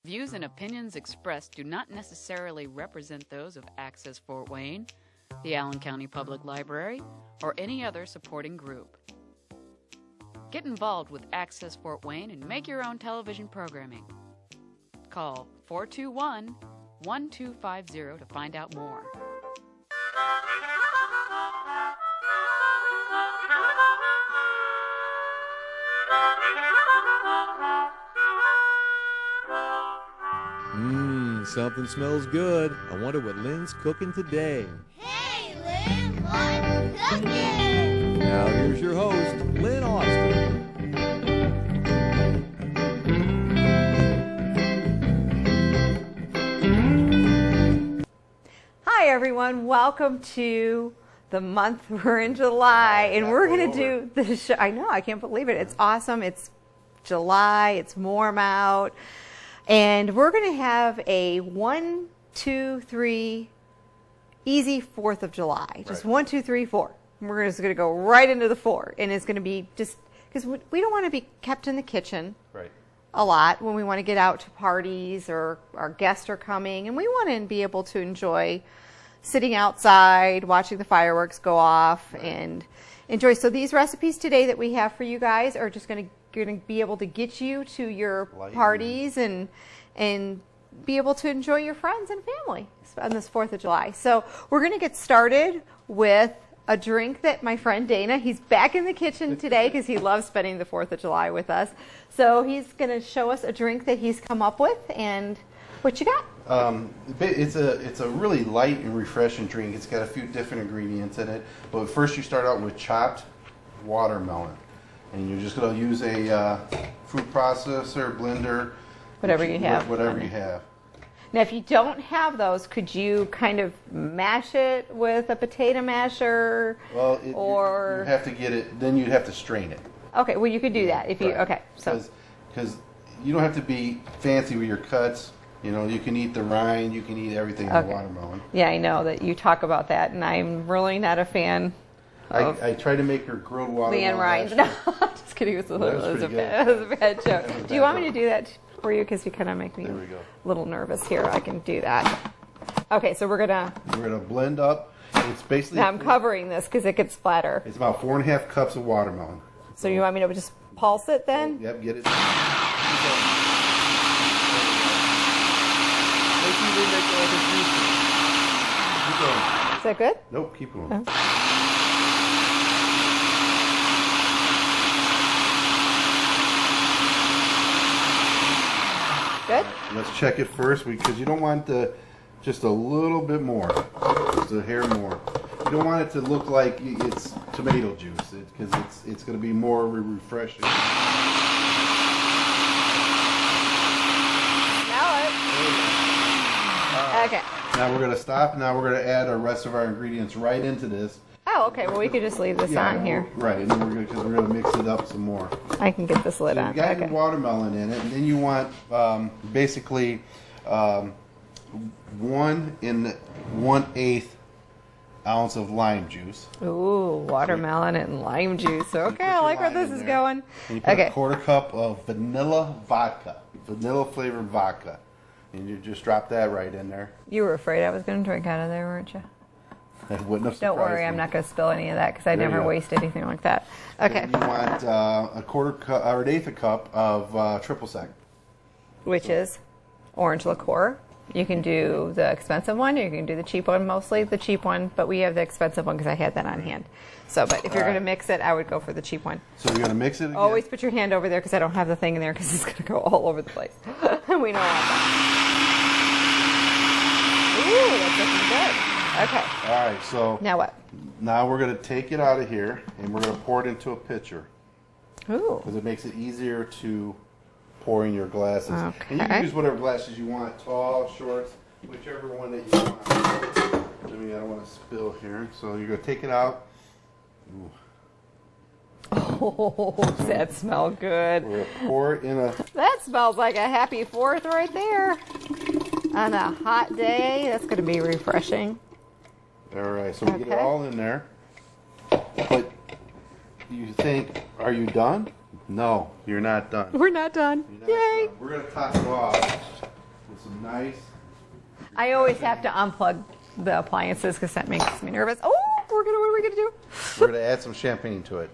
Views and opinions expressed do not necessarily represent those of Access Fort Wayne, the Allen County Public Library, or any other supporting group. Get involved with Access Fort Wayne and make your own television programming. Call 421-1250 to find out more. Something smells good. I wonder what Lynn's cooking today. Hey, Lynn, what's cooking? Now here's your host, Lynn Austin. Hi, everyone. Welcome to the month. We're in July, and we're going to do the show. I know. I can't believe it. It's awesome. It's July. It's warm out. And we're going to have a 1, 2, 3 easy 4th of July. Just 1, 2, 3, 4. We're just going to go right into the 4. And it's going to be just because we don't want to be kept in the kitchen a lot when we want to get out to parties or our guests are coming. And we want to be able to enjoy sitting outside, watching the fireworks go off and enjoy. So these recipes today that we have for you guys are just going to be able to get you to your parties and be able to enjoy your friends and family on this 4th of July. So we're going to get started with a drink that my friend Dana, he's back in the kitchen today because he loves spending the 4th of July with us. So he's going to show us a drink that he's come up with. And what you got? It's a really light and refreshing drink. It's got a few different ingredients in it. But first you start out with chopped watermelon. And you're just going to use a food processor, blender. Whatever you have. Whatever you have. Now, if you don't have those, could you kind of mash it with a potato masher? Well, you have to get it, then you'd have to strain it. Okay, well, you could do that. If you, okay. So. Because you don't have to be fancy with your cuts. You know, you can eat the rind, you can eat everything in the watermelon. Yeah, I know that you talk about that, and I'm really not a fan. I tried to make her grilled watermelon. Leanne Ryan's. No, just kidding. It was a bad joke. Do you want me to do that for you? Because you kind of make me a little nervous here. I can do that. Okay, so we're gonna blend up. It's basically. Now I'm covering this because it could splatter. It's about 4.5 cups of watermelon. So you want me to just pulse it then? Yep, get it. Is that good? Nope, keep going. Oh. Good. Let's check it first because you don't want just a little bit more, just a hair more. You don't want it to look like it's tomato juice because it's going to be more refreshing. Smell it. Okay. Now we're going to stop. Now we're going to add the rest of our ingredients right into this. Oh, okay. Well, we could just leave this on here. Right, and then we're going to mix it up some more. I can get this lid on. You got your watermelon in it, and then you want basically 1/8 ounce of lime juice. Ooh, watermelon and lime juice. Okay, I like where this is going. And you put a 1/4 cup of vanilla vodka, vanilla flavored vodka, and you just drop that right in there. You were afraid I was going to drink out of there, weren't you? That wouldn't have surprised Don't worry, I'm not going to spill any of that because I never waste anything like that. Okay. And you want a 1/4 cup or 1/8 cup of triple sec, which is orange liqueur. You can do the expensive one, or you can do the cheap one. Mostly the cheap one, but we have the expensive one because I had that on hand. So, but if you're going to mix it, I would go for the cheap one. So you're going to mix it again? Always put your hand over there because I don't have the thing in there because it's going to go all over the place. We know all that. Ooh, that's looking good. Okay. All right, so now what? Now we're going to take it out of here and we're going to pour it into a pitcher. Ooh. Because it makes it easier to pour in your glasses. Okay. And you can use whatever glasses you want, tall, short, whichever one that you want. I mean, I don't want to spill here. So you're going to take it out. Ooh. Oh, that smells good. We're going to pour it in a... That smells like a happy 4th right there. On a hot day, that's going to be refreshing. All right, so we get it all in there. But you think, are you done? No, you're not done. We're not done. Yay! We're going to top it off with some nice. I always have to unplug the appliances because that makes me nervous. Oh, what are we gonna do? We're gonna add some champagne to it.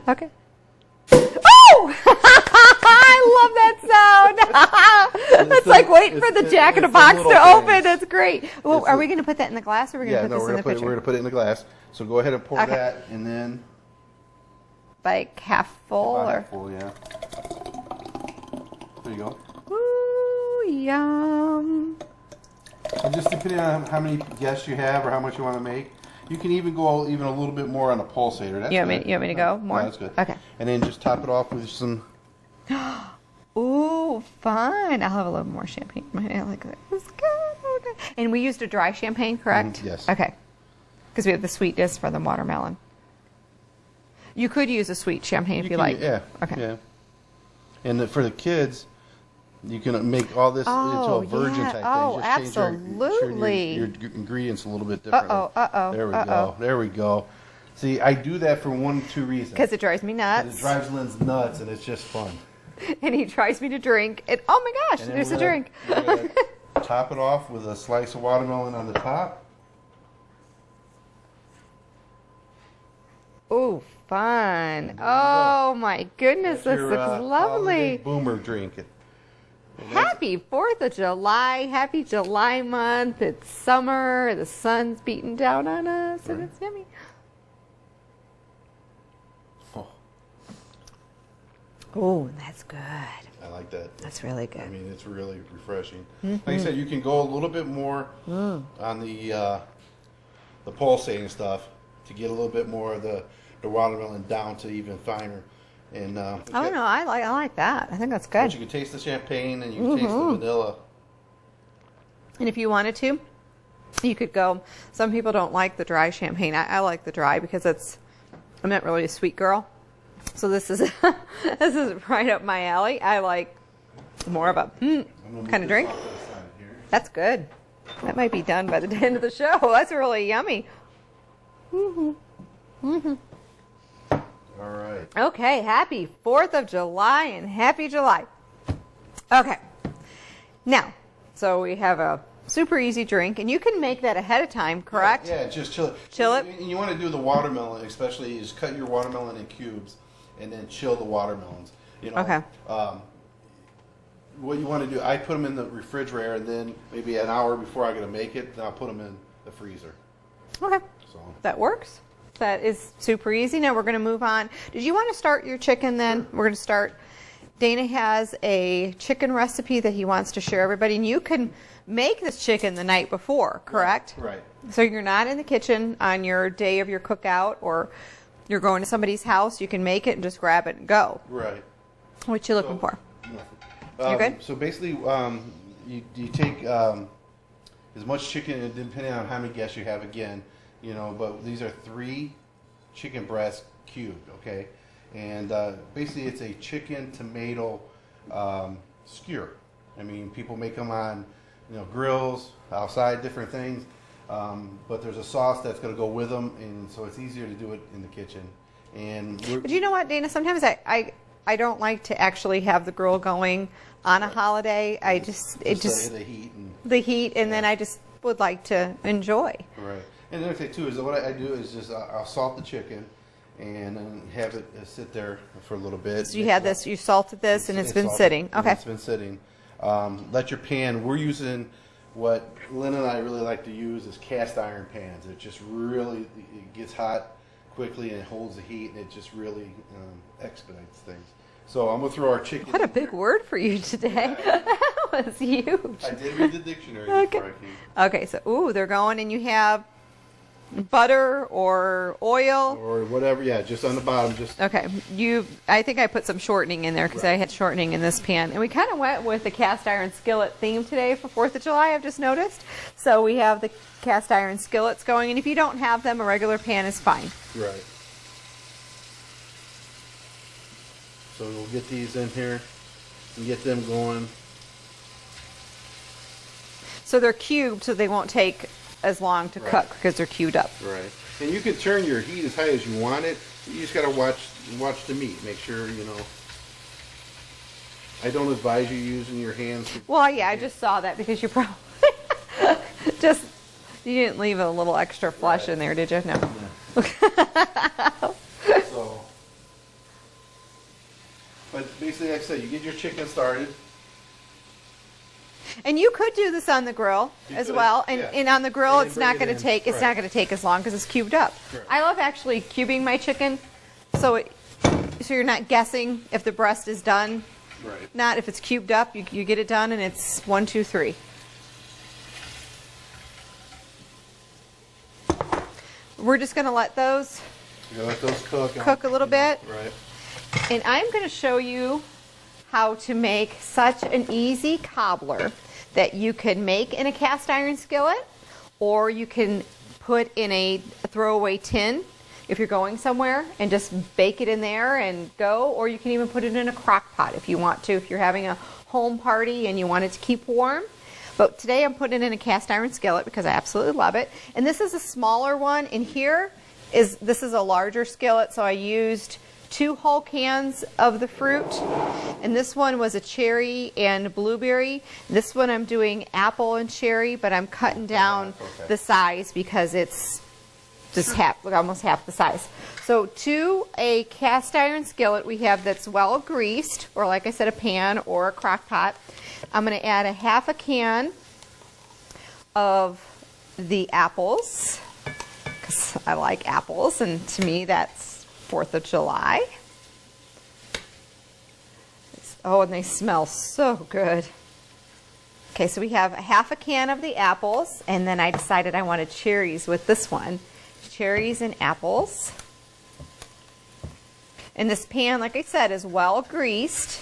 Okay. Oh! I love that sound. It's like waiting for the Jack in the Box to open. That's great. Well, are we gonna put that in the glass or are we gonna put this in the pitcher? We're gonna put it in the glass. So go ahead and pour that, and then like half full about or half full, yeah. There you go. ooh, yum. And just depending on how many guests you have or how much you want to make, you can even go even a little bit more on a pulsator. That's You want me to go more? Yeah, that's good. Okay. And then just top it off with some. Ooh, fun. I'll have a little more champagne. I like that. It's good. Okay. And we used a dry champagne, correct? Yes. Okay. Because we have the sweetness for the watermelon. You could use a sweet champagne if you like. Yeah. Okay. Yeah. And for the kids, you can make all this into a virgin type thing. Oh, Just change absolutely. your ingredients a little bit differently. Uh-oh. There we go. There we go. See, I do that for one of two reasons. Because it drives me nuts. It drives Lynn's nuts, and it's just fun. And he tries me to drink. And oh my gosh, And then there's a we're drink. gonna top it off with a slice of watermelon on the top. Ooh, fun. Oh my goodness, this Your, looks holiday lovely. boomer drink. Happy 4th of July. Happy July month. It's summer. The sun's beating down on us, and it's yummy. Oh, that's good. I like that. That's really good. I mean, it's really refreshing. Like I said, you can go a little bit more on the pulsating stuff to get a little bit more of the watermelon down to even finer. And Oh no, I like that. I think that's good. But you can taste the champagne and you can taste the vanilla. And if you wanted to, you could go. Some people don't like the dry champagne. I like the dry because I'm not really a sweet girl. So this is this is right up my alley. I like more of a kind of drink. That's good. That might be done by the end of the show. That's really yummy. All right. Okay, happy 4th of July and happy July. Okay. Now, so we have a super easy drink, and you can make that ahead of time, correct? Yeah, just chill it. Chill it? And you want to do the watermelon, especially, is cut your watermelon in cubes and then chill the watermelons. You know, Okay. What you want to do, I put them in the refrigerator, and then maybe an hour before I'm going to make it, then I'll put them in the freezer. Okay. So. That works. That is super easy. Now we're going to move on. Did you want to start your chicken then? We're going to start. Dana has a chicken recipe that he wants to share everybody, and you can make this chicken the night before, correct? Right. So you're not in the kitchen on your day of your cookout, or you're going to somebody's house. You can make it and just grab it and go. Right. What you looking for? You good? So basically, you take as much chicken, depending on how many guests you have, again, you know, but these are 3 chicken breasts cubed, okay? And basically it's a chicken tomato skewer. I mean, people make them on, you know, grills, outside, different things. But there's a sauce that's going to go with them, and so it's easier to do it in the kitchen. And But you know what, Dana? Sometimes I don't like to actually have the grill going on a holiday. The heat, and then I just would like to enjoy. Right. And the other thing too is what I do is just I'll salt the chicken and then have it sit there for a little bit. So you had this, you salted this, and it's been salted, sitting. and Okay. It's been sitting. Let your pan. We're using what Lynn and I really like to use is cast iron pans. It just really it gets hot quickly and it holds the heat, and it just really expedites things. So I'm gonna throw our chicken. What a big word for you today. That was huge. I did read the dictionary Okay. before I came. Okay, so they're going, and you have butter or oil. Or whatever, yeah, just on the bottom, just Okay, I think I put some shortening in there because I had shortening in this pan. And we kind of went with the cast iron skillet theme today for 4th of July, I've just noticed. So we have the cast iron skillets going, and if you don't have them, a regular pan is fine. right. So we'll get these in here and get them going. So they're cubed, so they won't take as long to cook because they're cubed up. Right. And you can turn your heat as high as you want it. You just got to watch the meat. Make sure, you know. I don't advise you using your hands. Well, yeah, I just saw that because you probably you didn't leave a little extra flesh in there, did you? No. So, but basically, like I said, you get your chicken started. And you could do this on the grill as could, well, yeah. and on the grill, And it's then not bring going it to in. take Right. as long because it's cubed up. Correct. I love actually cubing my chicken, so you're not guessing if the breast is done. Right. Not if it's cubed up, you get it done, and it's 1, 2, 3. We're just going to let those You gotta let those cook. Cook a little bit. Right. And I'm going to show you how to make such an easy cobbler that you can make in a cast iron skillet, or you can put in a throwaway tin if you're going somewhere and just bake it in there and go, or you can even put it in a crock pot if you want to, if you're having a home party and you want it to keep warm. But today I'm putting it in a cast iron skillet because I absolutely love it. And this is a smaller one, and this is a larger skillet, so I used 2 whole cans of the fruit, and this one was a cherry and blueberry. This one I'm doing apple and cherry, but I'm cutting down the size because it's just almost half the size. So to a cast iron skillet we have that's well greased, or like I said, a pan or a crock pot, I'm going to add a half a can of the apples, because I like apples, and to me that's 4th of July. Oh, and they smell so good. Okay, so we have a half a can of the apples, and then I decided I wanted cherries with this one. Cherries and apples. And this pan, like I said, is well greased.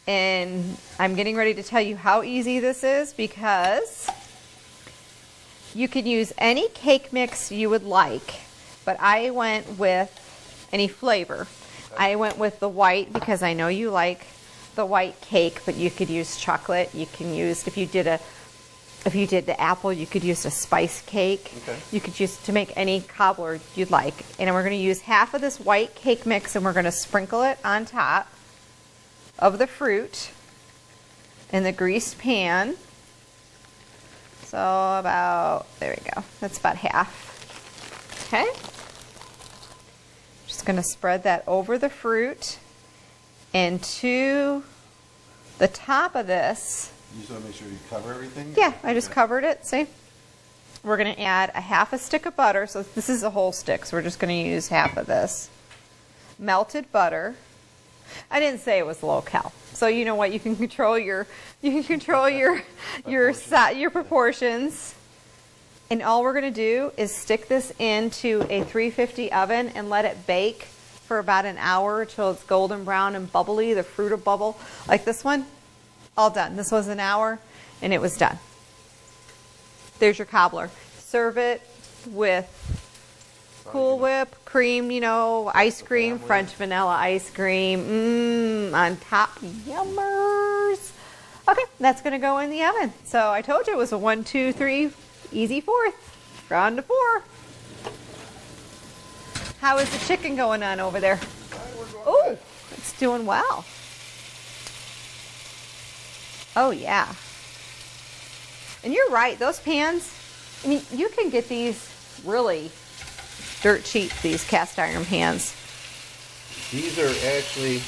And I'm getting ready to tell you how easy this is, because you can use any cake mix you would like, but I went with any flavor. I went with the white because I know you like the white cake, but you could use chocolate. You can use, if you did the apple, you could use a spice cake. Okay. You could use to make any cobbler you'd like. And we're going to use half of this white cake mix, and we're going to sprinkle it on top of the fruit in the greased pan. So about, there we go, that's about half. Okay. Just going to spread that over the fruit, and to the top of this. You just want to make sure you cover everything? Yeah, I just covered it, see? We're going to add a half a stick of butter. So this is a whole stick, so we're just going to use half of this. Melted butter. I didn't say it was low cal. So you know what, you can control your proportions. And all we're going to do is stick this into a 350 oven and let it bake for about an hour until it's golden brown and bubbly, the fruit will bubble. Like this one, all done. This was an hour and it was done. There's your cobbler. Serve it with Cool Whip, cream, you know, ice cream, French vanilla ice cream, on top, yummers. Okay, that's going to go in the oven. So I told you it was a 1, 2, 3, easy 4th. We're on to 4. How is the chicken going on over there? Oh, it's doing well. Oh, yeah. And you're right, those pans, I mean, you can get these really dirt cheap, these cast iron pans. These are actually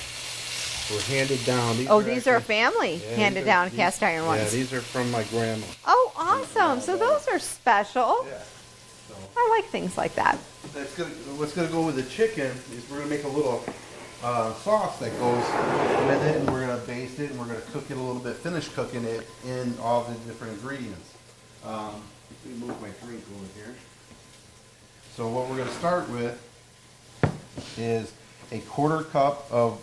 were handed down. These are family handed down cast iron ones. Yeah, these are from my grandma. Oh, awesome. So those are special. Yeah. So I like things like that. what's going to go with the chicken is we're going to make a little sauce that goes with it, and we're going to baste it, and we're going to cook it a little bit, finish cooking it in all the different ingredients. Let me move my drink over here. So what we're going to start with is a 1/4 cup of,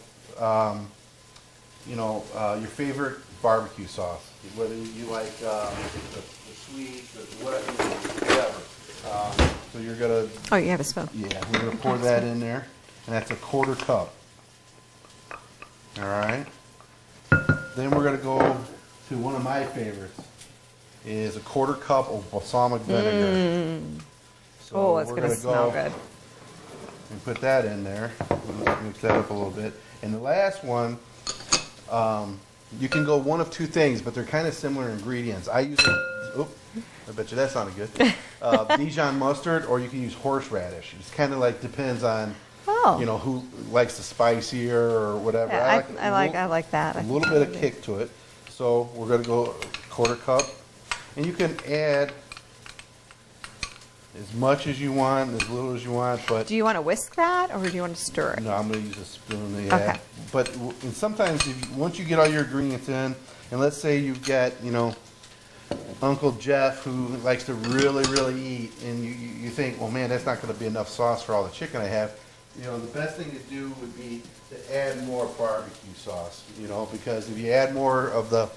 your favorite barbecue sauce, whether you like the sweet, whatever. So you're going to... Oh, you have a spoon. Yeah, we're going to pour that in there, and that's a 1/4 cup. All right. Then we're going to go to one of my favorites, is a 1/4 cup of balsamic vinegar. So Oh, it's going to smell good. And put that in there. Let's mix that up a little bit. And the last one You can go one of two things, but they're kind of similar ingredients. I use, I bet you that sounded good. Dijon mustard, or you can use horseradish. It's kind of like depends on, you know, who likes the spicier or whatever. Yeah, I like that. A little bit of kick to it. So we're going to go 1/4 cup, and you can add as much as you want, as little as you want. But do you want to whisk that, or do you want to stir it? no, I'm going to use a spoon to Okay. add. But and sometimes, once you get all your ingredients in, and let's say you've got, you know, Uncle Jeff who likes to really, really eat, and you think, well, man, that's not going to be enough sauce for all the chicken I have. You know, the best thing to do would be to add more barbecue sauce, you know, because if you add more of the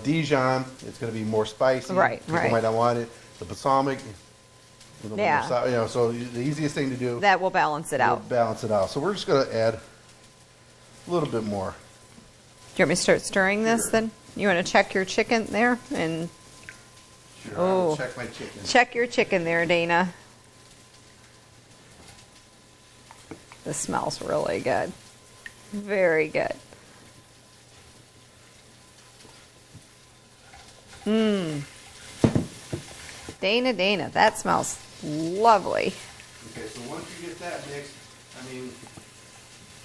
Dijon, it's going to be more spicy. Right, People might not want it. The balsamic, a little Yeah. more, you know, so the easiest thing to do. That will balance it out. Will balance it out. So we're just going to add a little bit more. Do you want me to start stirring this Sure. then? You want to check your chicken there? And Sure, Oh. I'll check my chicken. check your chicken there, Dana. This smells really good. Very good. Dana, that smells lovely. Okay, so once you get that mixed, I mean,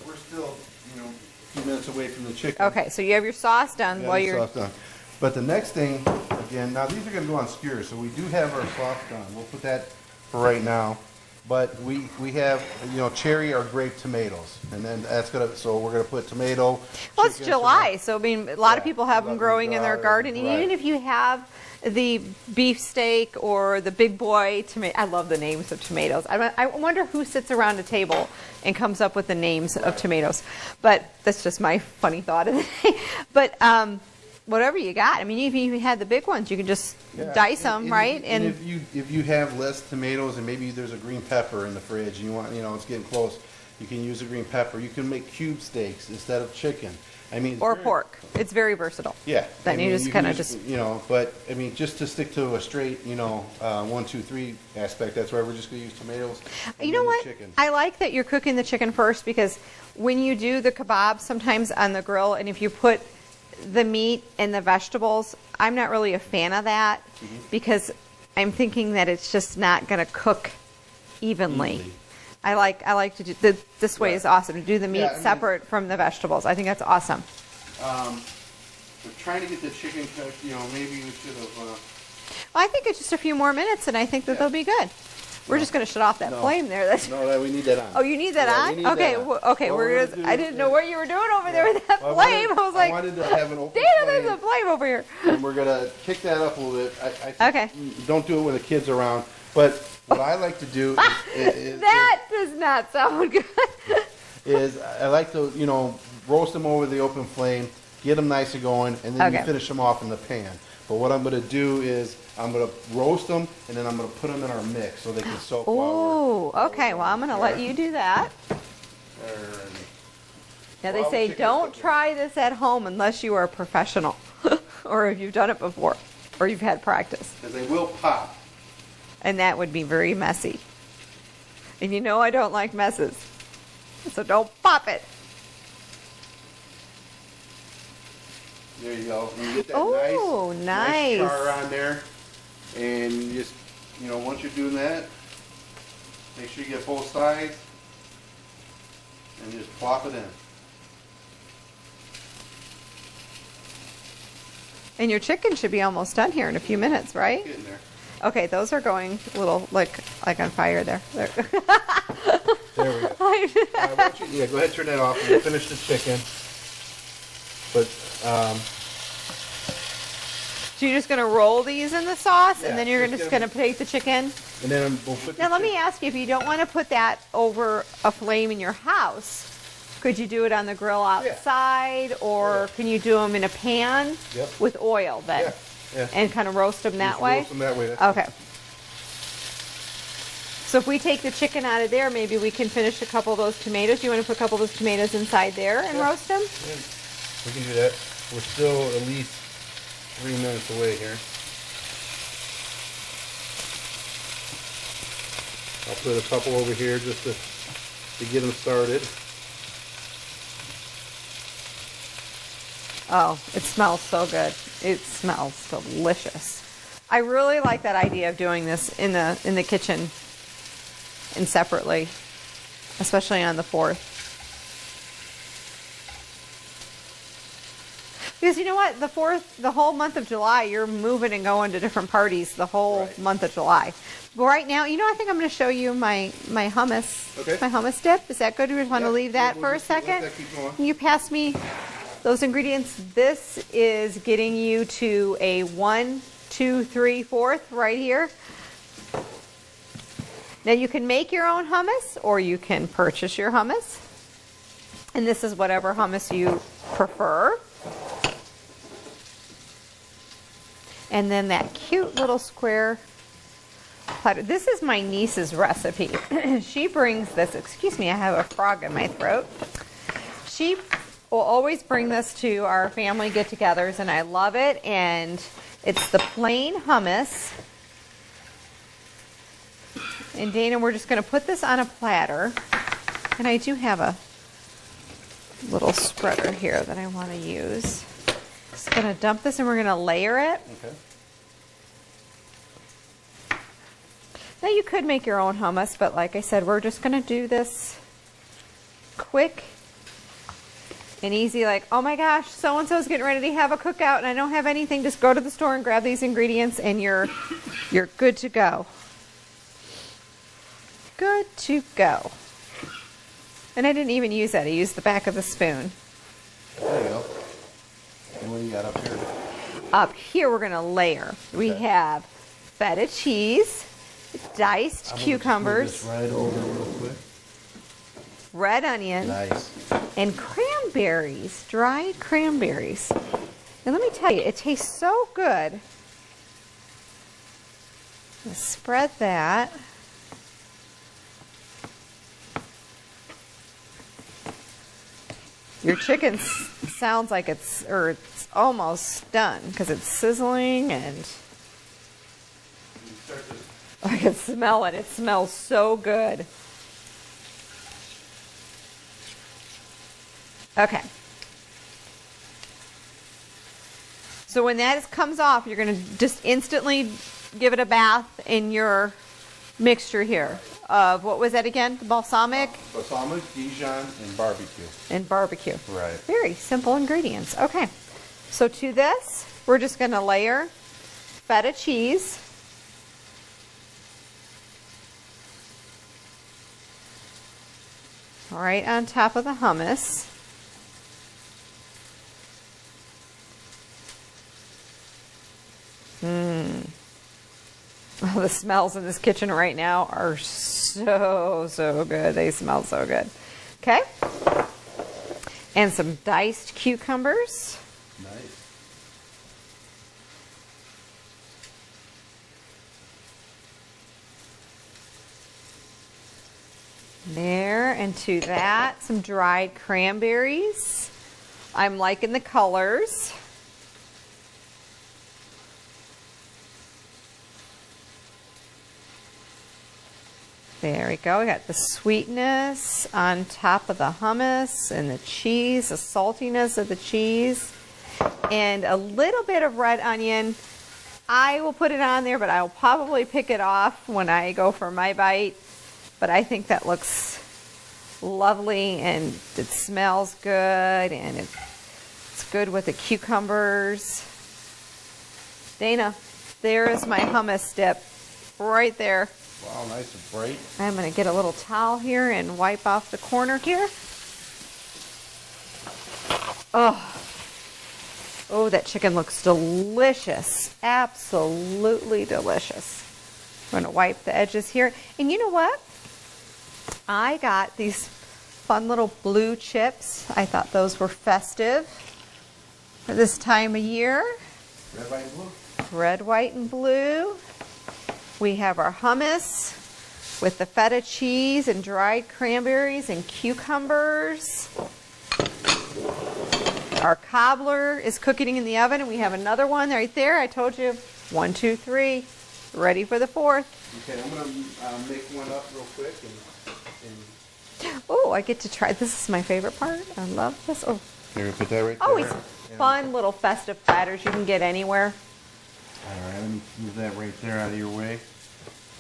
we're still, you know, a few minutes away from the chicken. Okay, so you have your sauce done Yeah, while the you're... sauce done. But the next thing, again, now these are going to go on skewers, so we do have our sauce done. We'll put that for right now. But we have, you know, cherry or grape tomatoes, and then that's gonna. So we're gonna put tomato. Well, it's chicken, July, so I mean, a lot of Yeah, people have a lot them of growing in their garden. And even right. if you have the beefsteak or the big boy tomato, I love the names of tomatoes. I wonder who sits around a table and comes up with the names of tomatoes. But that's just my funny thought of the day. But whatever you got. I mean, if you had the big ones, you can just Yeah, dice them, right? And if you have less tomatoes and maybe there's a green pepper in the fridge and you want, you know, it's getting close, you can use a green pepper. You can make cube steaks instead of chicken. I mean, or pork. It's very versatile. Yeah. Then I mean, you just can kind of use, just... you know, but I mean, just to stick to a straight, you know, 1, 2, 3 aspect. That's why we're just gonna use tomatoes. And You know then the what? chicken. I like that you're cooking the chicken first, because when you do the kebabs sometimes on the grill, and if you put the meat and the vegetables, I'm not really a fan of that, because I'm thinking that it's just not going to cook evenly. Easily. I like to do this way Yeah. is awesome, to do the meat Yeah, I mean- separate from the vegetables. I think that's awesome. We're trying to get the chicken cooked. You know, maybe we should have. Well, I think it's just a few more minutes, and I think that Yeah. they'll be good. We're just going to shut off that No. flame there. That's No, we need that on. Oh, you need that Yeah, on? we need Okay, that on. okay. What We're we're gonna, gonna I do didn't know is- what you were doing over there with that Well, flame. I was like, wanted to have an open Dana, flame, there's a flame over here. and we're gonna kick that up a little bit. I think Okay. Don't do it when the kids are around. But what I like to do That does not sound good. is I like to, you know, roast them over the open flame, get them nice and going, and then you Okay. finish them off in the pan. But what I'm going to do is I'm going to roast them, and then I'm going to put them in our mix so they can soak while Oh, okay. Well, I'm going to let you do that. we're. Now, they While the say chicken's don't cooking. try this at home unless you are a professional or if you've done it before or you've had practice. Because they will pop. And that would be very messy. And you know I don't like messes. So don't pop it. There you go. And you get that Oh, nice. char on there, and you just, you know, once you're doing that, make sure you get both sides, and just plop it in. And your chicken should be almost done here in a few minutes, right? Get in there. Okay, those are going a little like on fire there. There we go. Why don't you, yeah, go ahead and turn that off, and we'll finish the chicken. But So you're just going to roll these in the sauce, Yeah, and then you're just just get going to take the chicken. and then we'll put. Now the let me chicken- ask you, if you don't want to put that over a flame in your house, could you do it on the grill outside, or Yeah. can you do them in a pan Yep. with oil then, Yeah, yeah. and kind of roast them that Just way? roast them that way. That's Okay. So if we take the chicken out of there, maybe we can finish a couple of those tomatoes. You want to put a couple of those tomatoes inside there and Yeah. roast them? Yeah, we can do that. We're still at least 3 minutes away here. I'll put a couple over here just to get them started. Oh, it smells so good. It smells delicious. I really like that idea of doing this in the kitchen and separately, especially on the 4th. Because you know what? The 4th, the whole month of July, you're moving and going to different parties the whole month of July. But right now, you know, I think I'm going to show you my hummus. Okay. My hummus dip. Is that good? Do you just want to leave that for a second? Let that keep going. Can you pass me those ingredients? This is getting you to a 1, 2, 3, 4th right here. Now you can make your own hummus or you can purchase your hummus. And this is whatever hummus you prefer. And then that cute little square platter. This is my niece's recipe. She brings this, excuse me, I have a frog in my throat. She will always bring this to our family get-togethers, and I love it. And it's the plain hummus. And Dana, we're just going to put this on a platter. And I do have a little spreader here that I want to use. Just going to dump this and we're going to layer it. Okay. Now you could make your own hummus, but like I said, we're just going to do this quick and easy. Like, oh my gosh, so-and-so's getting ready to have a cookout and I don't have anything. Just go to the store and grab these ingredients and you're good to go. Good to go. And I didn't even use that. I used the back of the spoon. There you go. And what do you got up here? Up here we're going to layer. We have feta cheese, diced cucumbers, Right over real quick. red onion, Nice. and cranberries, dried cranberries. And let me tell you, it tastes so good. Let's spread that. Your chicken sounds like it's almost done because it's sizzling and I can smell it. It smells so good. Okay. So when that comes off, you're going to just instantly give it a bath in your mixture here of, what was that again? The balsamic? Balsamic, Dijon, and barbecue. And barbecue. Right. Very simple ingredients. Okay. So to this, we're just going to layer feta cheese. Right on top of the hummus. Oh, the smells in this kitchen right now are so good. They smell so good. Okay. And some diced cucumbers. Nice. There, and to that, some dried cranberries. I'm liking the colors. There we go. We got the sweetness on top of the hummus and the cheese, the saltiness of the cheese, and a little bit of red onion. I will put it on there, but I'll probably pick it off when I go for my bite. But I think that looks lovely and it smells good and it's good with the cucumbers. Dana, there is my hummus dip right there. Wow, nice and bright. I'm going to get a little towel here and wipe off the corner here. Oh, that chicken looks delicious. Absolutely delicious. I'm going to wipe the edges here. And you know what? I got these fun little blue chips. I thought those were festive for this time of year. Red, white, and blue. Red, white, and blue. We have our hummus with the feta cheese and dried cranberries and cucumbers. Our cobbler is cooking in the oven, and we have another one right there. I told you, 1, 2, 3, ready for the 4th. Okay, I'm going to make one up real quick. Oh, I get to try. This is my favorite part. I love this. Oh, Here, put that right oh, there. fun little festive platters you can get anywhere. All right, let me move that right there out of your way.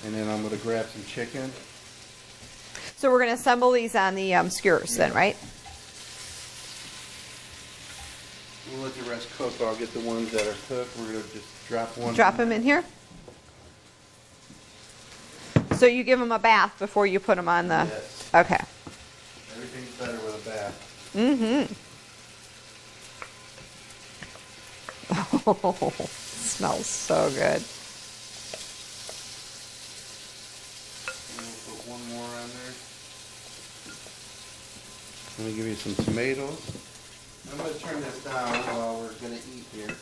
And then I'm going to grab some chicken. So we're going to assemble these on the skewers then, right? We'll let the rest cook. I'll get the ones that are cooked. We're going to just drop one. Drop them in here. So you give them a bath before you put them on the... Yes. Okay. Everything's better with a bath. Mm-hmm. Oh, smells so good. And we'll put one more on there. Let me give you some tomatoes. I'm going to turn this down while we're going to eat here.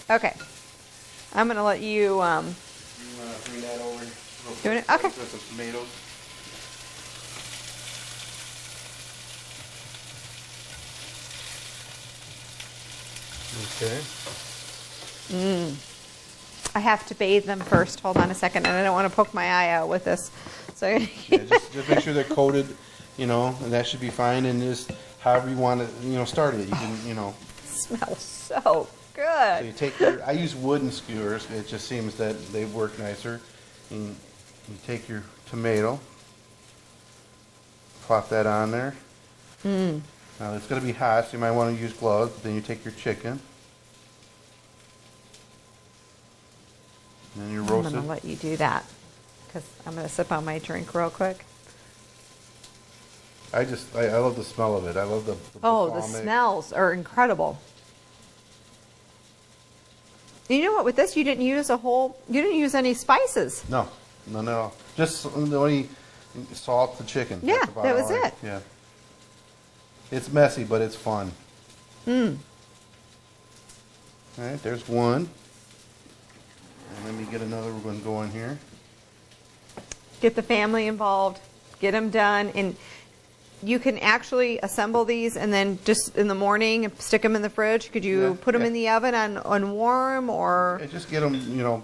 Okay. I'm going to let you... You want to bring that over real quick? Doing it? Okay. Put some tomatoes. Okay. I have to bathe them first. Hold on a second. And I don't want to poke my eye out with this. So Yeah, just make sure they're coated, and that should be fine. And just however you want to, start it. You can, smells so So good. you take I use wooden skewers. It just seems that they work nicer. And you take your tomato, plop that on there. Now it's going to be hot, so you might want to use gloves. But then you take your chicken. And then you I'm roast going to it. let you do that because I'm going to sip on my drink real quick. I love the smell of it. I love the Oh, the balsamic. smells are incredible. You know what? With this, you didn't use any spices. No, none at all. Just the only salt, the chicken. Yeah, That's about that was all it. Yeah. It's messy, but it's fun. All right, there's one. And let me get another one going here. Get the family involved. Get them done. And you can actually assemble these and then just in the morning stick them in the fridge. Could you Yeah, put them yeah. in the oven on warm or Yeah, just get them,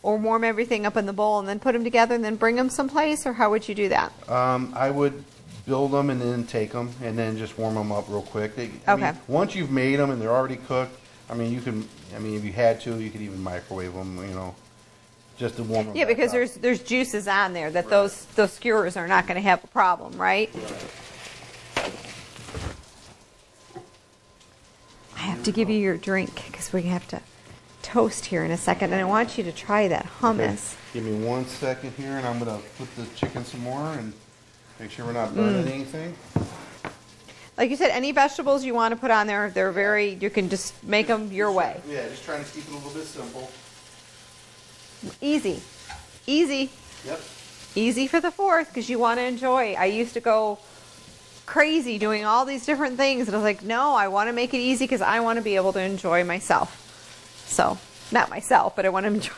or warm everything up in the bowl and then put them together and then bring them someplace? Or how would you do that? I would build them and then take them and then just warm them up real quick. Okay. Once you've made them and they're already cooked, if you had to, you could even microwave them, just to warm them. Yeah, back because up. there's juices on there that those skewers are not going to have a problem, right? I have to give you your drink because we have to toast here in a second, and I want you to try that hummus. Give me 1 second here, and I'm going to put the chicken some more and make sure we're not burning anything. Like you said, any vegetables you want to put on there, you can just make them your way. Yeah, just trying to keep it a little bit simple. Easy. Easy. Yep. Easy for the 4th because you want to enjoy. I used to go crazy doing all these different things, and I was like, no, I want to make it easy because I want to be able to enjoy myself. So, not myself, but I want to enjoy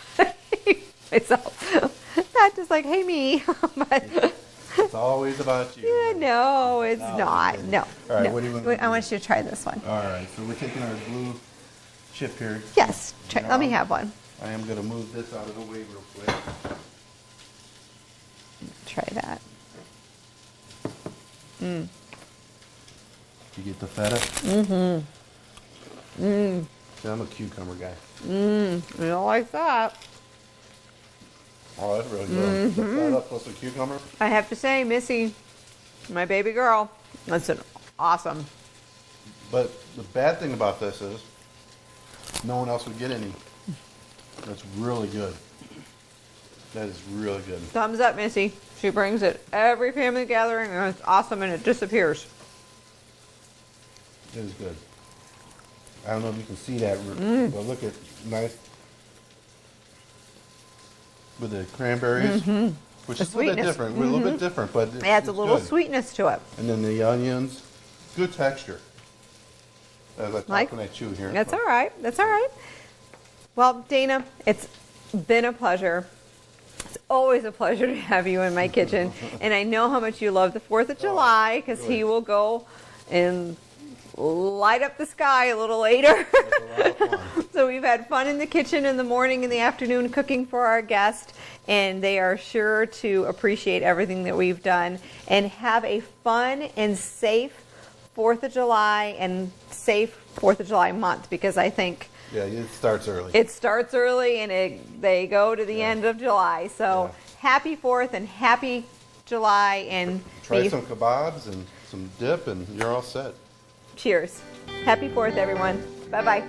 myself. Not just like, hey, me. But It's always about you. yeah, no, it's No, not. okay. No. All right, no. what do you want me to I do? want you to try this one. All right, so we're taking our blue chip here. Yes. Let me Now, have one. I am going to move this out of the way real quick. Try that. You get the feta? See, I'm a cucumber guy. You don't like that. Oh, that's really good. The feta plus the cucumber. I have to say, Missy, my baby girl, that's an awesome. But the bad thing about this is no one else would get any. That's really good. That is really good. Thumbs up, Missy. She brings it every family gathering, and it's awesome, and it disappears. It is good. I don't know if you can see that, but look at nice with the cranberries, which The is a little bit sweetness. different. We're a little bit different, but It adds a it's little good. sweetness to it. And then the onions, good texture. As I Like- talk when I chew here. That's all right. That's all right. Well, Dana, it's been a pleasure. It's always a pleasure to have you in my kitchen. And I know how much you love the 4th of July because he will go and light up the sky a little later. It's a lot of fun. So we've had fun in the kitchen in the morning and the afternoon cooking for our guests, and they are sure to appreciate everything that we've done. And have a fun and safe 4th of July and safe 4th of July month, because I think Yeah, it starts early. it starts early and they go to the end of July. So happy 4th and happy July, and Try some kabobs and some dip and you're all set. cheers. Happy 4th, everyone. Bye-bye.